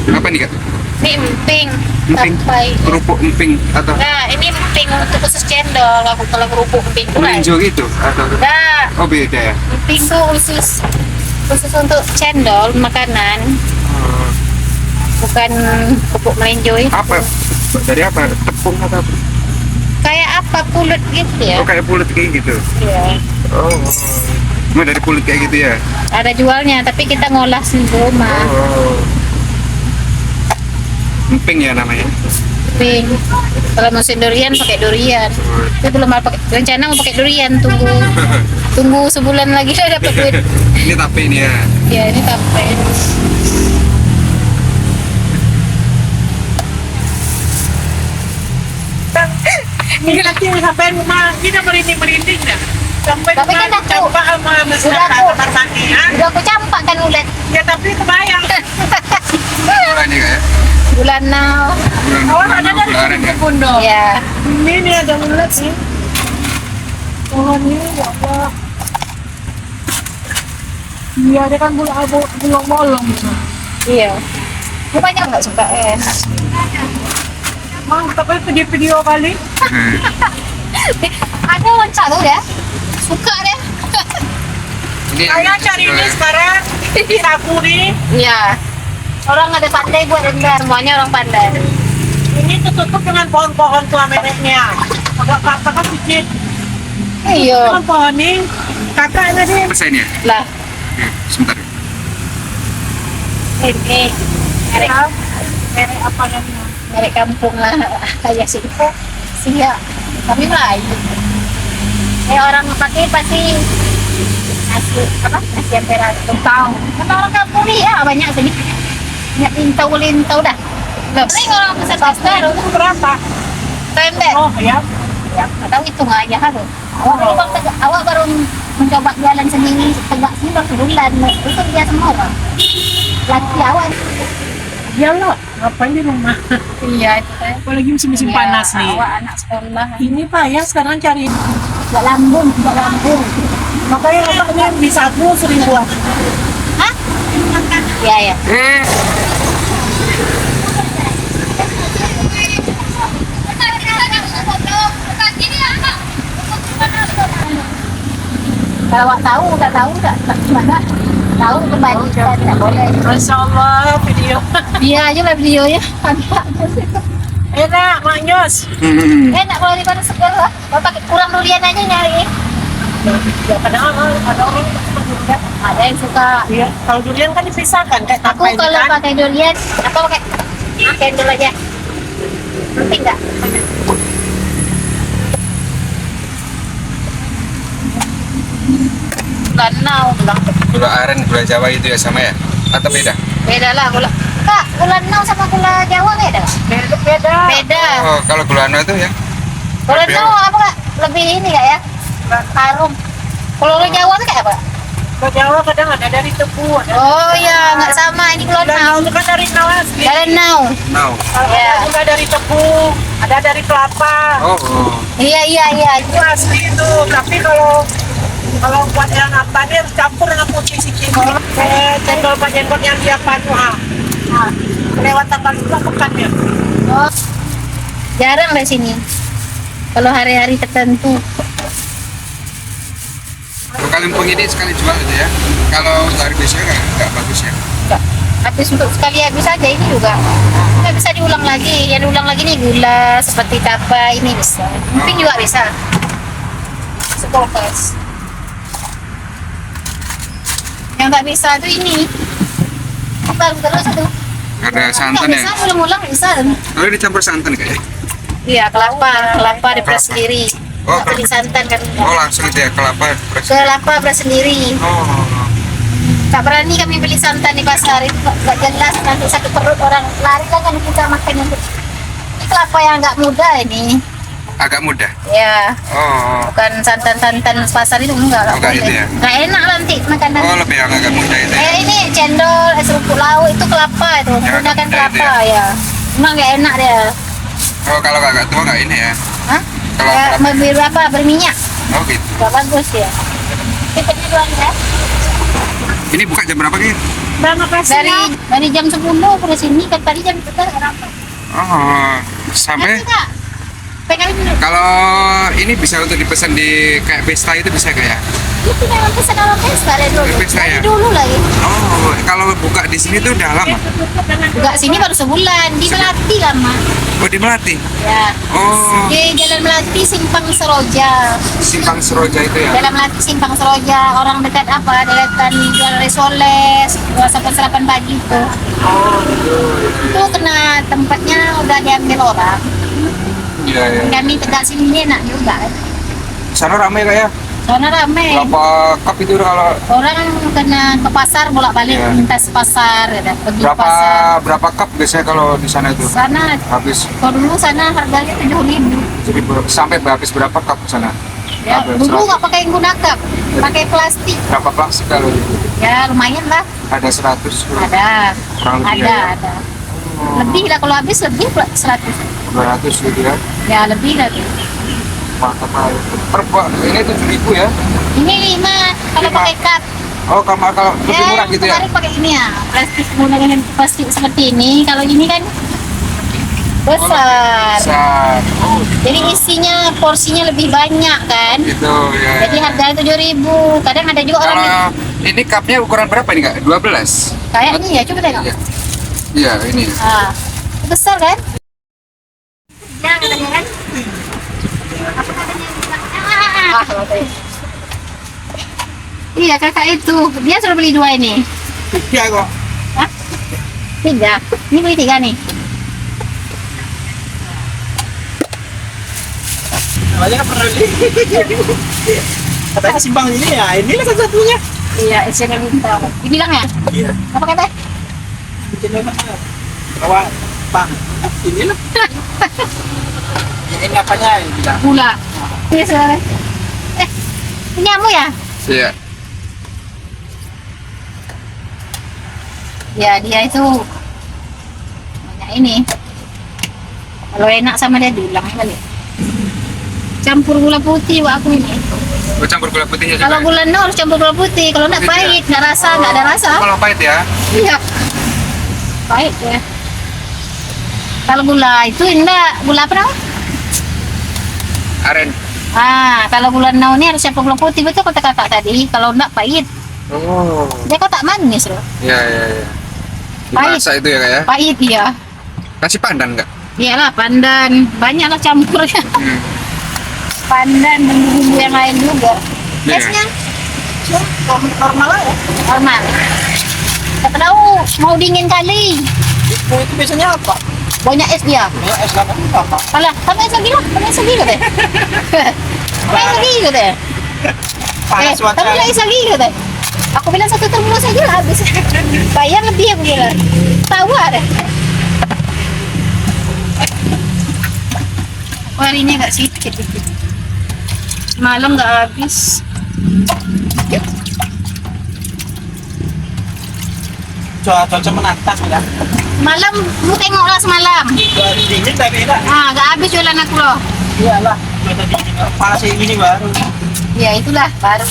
Apa nih kak? Ini emping, Emping? tapai. Kerupuk emping atau Nah, ini emping untuk khusus cendol. Kalau kerupuk emping tuh lain. melinjo gitu atau? Enggak, Oh beda ya. emping tuh khusus untuk cendol makanan, Oh, bukan kerupuk melinjo itu. apa? Dari apa? Tepung atau apa? Kayak apa pulut gitu ya? Oh kayak pulut kayak gitu. Iya. Oh. Cuma dari pulut kayak gitu ya? Ada jualnya, tapi kita ngolah sendiri di rumah. Oh. Emping ya namanya. Emping. Kalau musim durian pakai durian. Tapi belum mau pakai rencana mau pakai durian, tunggu sebulan lagi lah dapat duit. Ini tape ini ya. Ya ini tape. Ini nanti sampai rumah kita merinding-merinding dah. Sampai Tapi kan rumah aku- campak sama udah masyarakat aku- kamar mandi ya. Udah aku campak kan ulet. Ya tapi kebayang. Bulan ini kayak. Bulan now. Awan ada dari Bularan ya. Kundo. Ya. Ini nih ada ulat nih. Oh ini ya Allah. Iya dia kan bolong-bolong. Iya. Rupanya nggak suka enak. Mantap ya video kali. Ada orang satu ya. Suka deh. Ini Saya cari ini sekarang di Sakuri. Iya. Orang ada pandai buat rendang, semuanya orang pandai. Ini tertutup dengan pohon-pohon tua meneknya. Agak kakak kan sedikit. Iya. Dengan pohon ini kakak ini sih. persen ya? Lah, Oke, sebentar. ini merek Merek apa namanya? merek kampung lah kayak sih. Siap. Kami Melayu. Orang pakai pasti nasi apa? Nasi ampera tentang. Karena orang kampung nih ya banyak sini. Banyak lintau dah. Tapi orang besar Itu berapa? pendek. Oh ya. Ya, tahu hitung aja harus. Awak baru mencoba jalan sendiri tegak sini baru sebulan. Itu dia semua orang. Laki awak. Iyalah, ngapain di rumah? Iya itu kan. Apalagi musim-musim panas nih. Awak anak sekolah. Ini Pak ya sekarang cari. Gak lambung, gak lambung. Makanya kakaknya di sagu sering buat. Hah? Iya ya. Kalau awak tahu, nggak tahu nggak gimana? Tahu kembali tidak boleh. Masya Allah video. Dia aja lah videonya. Enak Mak Nyos. Enak kalau di mana segar lah. Kalau pakai kurang durian aja nyari. Ya kadang ada orang suka durian. Ada yang suka. Iya. Kalau durian kan dipisahkan kayak Aku tapai kalau kan. pakai durian, apa pakai cendol aja. Penting nggak? Bulan now, Gula aren, gula Jawa itu ya sama ya? Atau beda? beda lah gula. Kak, gula now sama gula Jawa beda nggak? Beda. Beda. Oh, kalau gula anu itu ya? Gula Lebih now apa Kak? Lebih ini nggak ya? Harum. Kalau gula Jawa tuh kayak apa? Kalau Jawa kadang ada dari tebu. Ada Oh iya, nggak sama. Ini gula now. itu kan dari nau asli. Gula now. Now. Kalau Ya. ada juga dari tebu, ada dari kelapa. Oh. Iya. Itu asli itu. Tapi kalau buat yang apa dia harus campur dengan putih sedikit. Cendol jenggot yang dia panu lewat tambal juga pekannya. Oh. Jarang di sini. Kalau hari-hari tertentu. Kalau Kalimpung ini sekali jual itu ya? Kalau hari biasanya nggak bagus ya? Enggak. Habis untuk sekali habis aja ini juga. Nggak bisa diulang lagi. Yang diulang lagi nih gula seperti tapa ini bisa. Emping juga bisa. Sekulkas. Yang nggak bisa tuh ini. Baru terus satu. Ada santan Nggak ya? bisa ulang-ulang bisa. Kalau dicampur santan kayak? Iya kelapa diperas sendiri. Oh, Nggak pakai santan kan. Oh langsung itu ya kelapa. Kelapa beras sendiri. Oh. Tak berani kami beli santan di pasar itu nggak jelas nanti sakit perut orang lari lah kan kita makan yang ini kelapa yang agak muda ini Agak mudah. ya Oh. bukan santan pasar itu enggak Enggak itu ya? nggak enak nanti makanan Oh lebih yang agak mudah itu ya? ini cendol es rumput laut itu kelapa itu Ya, menggunakan muda itu kelapa ya emang nggak enak dia. Oh kalau agak tua nggak ini ya? Hah? Kalau Ya, kelapa- berminyak Oh gitu. nggak bagus ya tipenya doang ya Ini buka jam berapa Kir? Berapa Dari jam 10 ke sini kan tadi jam 3 orang. Oh, sampai Pengen dulu. kalau ini bisa untuk dipesan di kayak pesta itu bisa gak ya? Itu memang pesan orang pesta dari dulu. Pesta ya? Dari dulu lagi. Oh, kalau buka di sini tuh udah lama. Enggak sini baru sebulan di Melati lama. Oh, di Melati. Ya. Oh, Di Jalan Melati Simpang Seroja. Simpang Seroja itu ya. Jalan Melati Simpang Seroja. Orang dekat apa? Dekat Jual Resoles. 218 pagi itu. Oh, gitu. Itu kena tempatnya udah diambil orang. Iya, iya. Kami tegak sini enak juga. Sana ramai kak ya? Soalnya rame. Berapa cup itu kalau Orang kena ke pasar bolak-balik Iya. lintas pasar, ya, pergi berapa pasar. berapa cup biasanya kalau di sana itu? Sana Habis kalau dulu sana harganya 7.000. jadi sampai habis berapa cup di sana? Ya, Habis dulu 100. nggak pakai guna pakai plastik. Berapa plastik kalau itu? Ya lumayan lah. Ada 100 Ada, kurang lebih ada, ya? ada. Lebih lah kalau habis lebih 100. 200 gitu ya? Ya lebih lagi. Mantap kali. Ini 7.000 ya? Ini 5 kalau 5. pakai cut. Oh, kalau lebih murah gitu ya? Kemarin pakai ini ya, plastik menggunakan plastik seperti ini. Kalau ini kan besar. Besar. Oh, Jadi isinya porsinya lebih banyak kan. gitu ya. Jadi harganya 7.000. Kadang ada juga orang Kalau ini cupnya ukuran berapa nih kak? 12? kayaknya ya coba tengok. Iya. Iya, ini. Ah, besar kan? Ya katanya kan. Apa katanya? Iya kakak itu dia suruh beli 2 ini. Iya kok. Hah? 3. Ini beli 3 nih. Namanya pernah katanya simpang ini ya, inilah satu-satunya. Iya, isinya bintang. Dibilang ya? Iya. Apa kata? Bikin apa? Bawa Pak. Inilah. Ini apanya ini bilang? Gula. Iya saudara. Ini kamu ya? Iya. Ya dia itu banyak ini. Kalau enak sama dia diulang kali. Campur gula putih wak aku ini. Oh, campur gula putihnya juga. Kalau gula no harus campur gula putih. Kalau enggak Gitu ya? pahit, enggak rasa, enggak ada rasa. Kalau pahit ya? Iya. Pahit ya. Kalau gula itu enggak gula apa namanya? Aren. Ah, kalau gula no ini harus campur gula putih betul kata kakak tadi. Kalau enggak pahit. Oh. Dia kok tak manis loh. Iya, iya, iya. Pahit. Dimasak itu ya kak ya? Pahit iya. Kasih pandan nggak? Iyalah pandan, banyaklah campurnya. Pandan dan bumbu yang lain juga. Iya. Esnya Normal aja. normal. Kata tahu mau dingin kali. Itu biasanya apa? Banyak es dia. Ya, es lama itu apa? Alah, kamu es lagi lah, kamu es lagi deh. Kamu es lagi deh. Panas Kamu cuaca. bilang es lagi deh. Aku bilang 1 termos aja lah habis. Bayar lebih aku bilang. Tawar deh. Hari ini agak sedikit. Malam nggak habis. Cuaca menantang ya. Malam, lu tengoklah semalam. Cuaca dingin tapi enggak. Ah, nggak habis jualan aku loh. Iyalah. Cuaca dingin. Panas ini baru. Ya itulah baru.